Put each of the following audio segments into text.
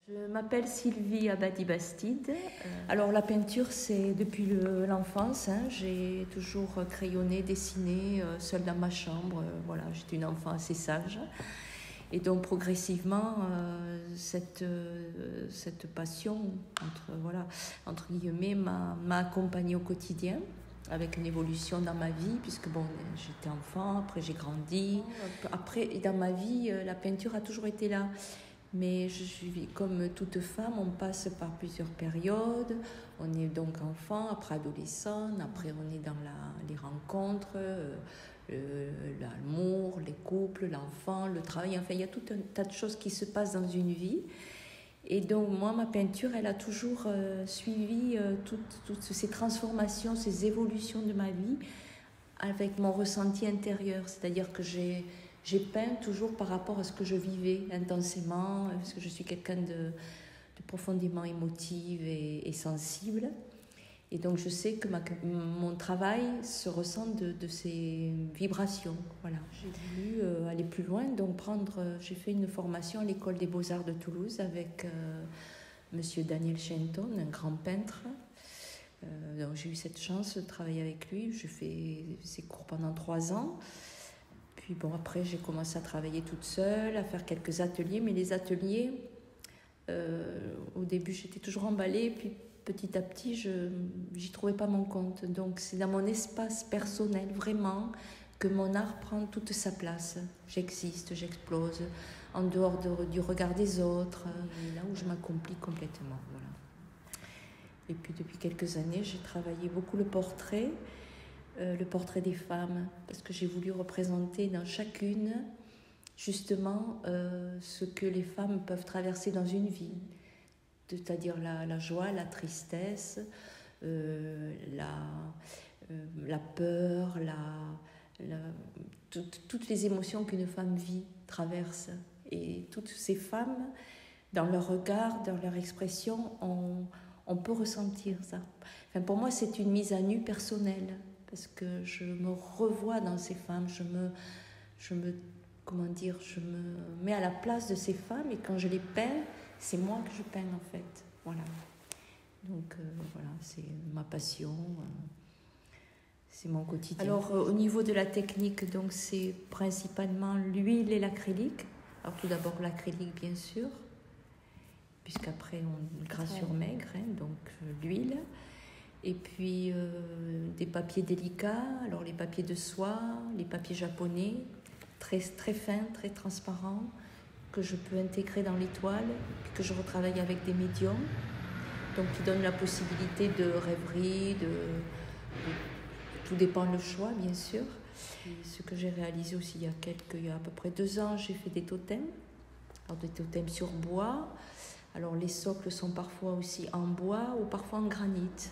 Je m'appelle Sylvie Abadi-Bastide. Alors la peinture, c'est depuis l'enfance. J'ai toujours crayonné, dessiné, seule dans ma chambre. Voilà, j'étais une enfant assez sage. Et donc progressivement, cette passion, entre guillemets, m'a accompagnée au quotidien, avec une évolution dans ma vie, puisque bon, j'étais enfant, après j'ai grandi. Après, dans ma vie, la peinture a toujours été là. Mais je suis comme toute femme, on passe par plusieurs périodes. On est donc enfant, après adolescent, après on est dans les rencontres, l'amour, les couples, l'enfant, le travail. Enfin, il y a tout un tas de choses qui se passent dans une vie. Et donc moi, ma peinture, elle a toujours suivi toutes ces transformations, ces évolutions de ma vie avec mon ressenti intérieur. C'est-à-dire que j'ai peint toujours par rapport à ce que je vivais intensément, parce que je suis quelqu'un de profondément émotive et sensible. Et donc je sais que mon travail se ressent de ces vibrations. Voilà. J'ai voulu aller plus loin, donc j'ai fait une formation à l'école des Beaux-Arts de Toulouse avec monsieur Daniel Shenton, un grand peintre. Donc j'ai eu cette chance de travailler avec lui. J'ai fait ses cours pendant 3 ans. Puis bon, après, j'ai commencé à travailler toute seule, à faire quelques ateliers. Mais les ateliers, au début, j'étais toujours emballée. Puis petit à petit, j'y trouvais pas mon compte. Donc c'est dans mon espace personnel, vraiment, que mon art prend toute sa place. J'existe, j'explose, en dehors du regard des autres. Et là où je m'accomplis complètement, voilà. Et puis depuis quelques années, j'ai travaillé beaucoup le portrait des femmes, parce que j'ai voulu représenter dans chacune justement ce que les femmes peuvent traverser dans une vie, c'est-à-dire la joie, la tristesse, la peur, toutes les émotions qu'une femme vit, traverse. Et toutes ces femmes, dans leur regard, dans leur expression, on peut ressentir ça. Enfin, pour moi, c'est une mise à nu personnelle, parce que je me revois dans ces femmes, je me mets à la place de ces femmes, et quand je les peins, c'est moi que je peins en fait. Voilà. Donc voilà, c'est ma passion, c'est mon quotidien. Alors au niveau de la technique, donc c'est principalement l'huile et l'acrylique. Alors tout d'abord l'acrylique bien sûr, puisqu'après on gras maigre, donc l'huile. Et puis des papiers délicats, alors les papiers de soie, les papiers japonais, très, très fins, très transparents, que je peux intégrer dans les toiles, que je retravaille avec des médiums, donc qui donnent la possibilité de rêverie, tout dépend le choix bien sûr. Et ce que j'ai réalisé aussi il y a à peu près 2 ans, j'ai fait des totems, alors des totems sur bois. Alors les socles sont parfois aussi en bois ou parfois en granit.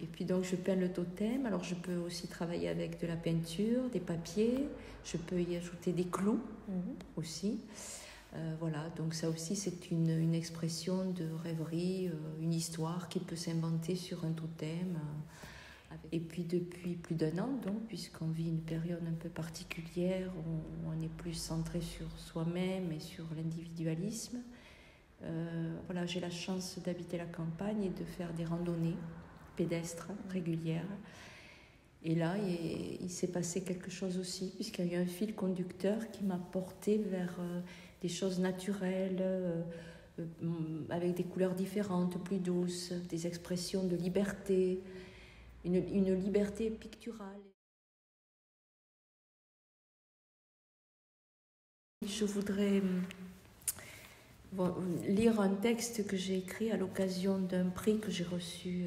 Et puis donc je peins le totem. Alors je peux aussi travailler avec de la peinture, des papiers. Je peux y ajouter des clous aussi. Voilà, donc ça aussi c'est une expression de rêverie, une histoire qui peut s'inventer sur un totem. Et puis depuis plus d'1 an, donc, puisqu'on vit une période un peu particulière, on est plus centré sur soi-même et sur l'individualisme. Voilà, j'ai la chance d'habiter la campagne et de faire des randonnées pédestres régulières. Et là, il s'est passé quelque chose aussi, puisqu'il y a eu un fil conducteur qui m'a porté vers des choses naturelles, avec des couleurs différentes, plus douces, des expressions de liberté, une liberté picturale. Je voudrais lire un texte que j'ai écrit à l'occasion d'un prix que j'ai reçu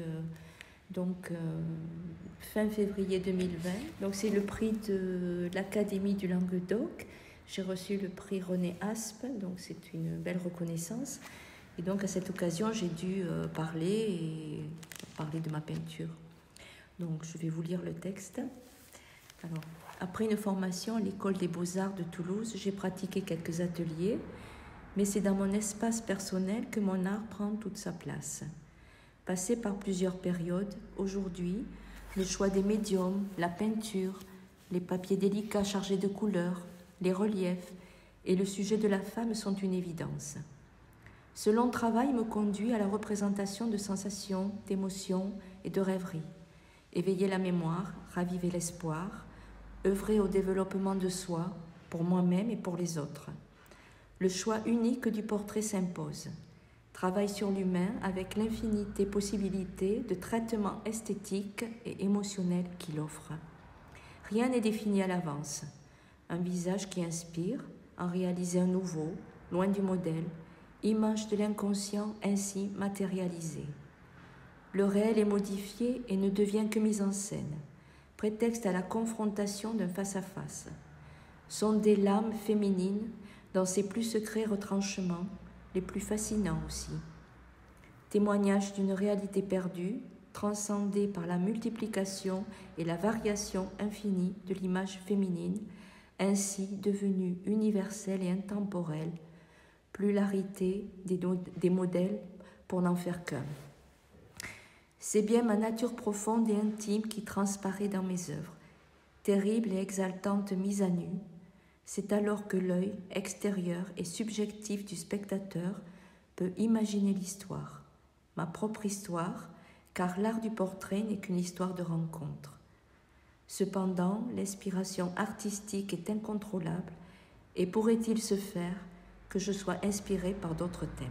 fin février 2020. Donc c'est le prix de l'Académie du Languedoc. J'ai reçu le prix René Aspe, donc c'est une belle reconnaissance. Et donc à cette occasion, j'ai dû parler de ma peinture. Donc je vais vous lire le texte. Alors, après une formation à l'école des Beaux-Arts de Toulouse, j'ai pratiqué quelques ateliers, mais c'est dans mon espace personnel que mon art prend toute sa place. Passé par plusieurs périodes, aujourd'hui, le choix des médiums, la peinture, les papiers délicats chargés de couleurs, les reliefs et le sujet de la femme sont une évidence. Ce long travail me conduit à la représentation de sensations, d'émotions et de rêveries. Éveiller la mémoire, raviver l'espoir, œuvrer au développement de soi, pour moi-même et pour les autres. Le choix unique du portrait s'impose. Travail sur l'humain avec l'infinité possibilités de traitement esthétique et émotionnel qu'il offre. Rien n'est défini à l'avance. Un visage qui inspire, en réaliser un nouveau, loin du modèle, image de l'inconscient ainsi matérialisée. Le réel est modifié et ne devient que mise en scène, prétexte à la confrontation d'un face-à-face. Sonder l'âme féminine dans ses plus secrets retranchements, les plus fascinants aussi. Témoignage d'une réalité perdue, transcendée par la multiplication et la variation infinie de l'image féminine, ainsi devenue universelle et intemporelle, pluralité des modèles pour n'en faire qu'un. C'est bien ma nature profonde et intime qui transparaît dans mes œuvres, terrible et exaltante mise à nu. C'est alors que l'œil extérieur et subjectif du spectateur peut imaginer l'histoire, ma propre histoire, car l'art du portrait n'est qu'une histoire de rencontre. Cependant, l'inspiration artistique est incontrôlable et pourrait-il se faire que je sois inspirée par d'autres thèmes.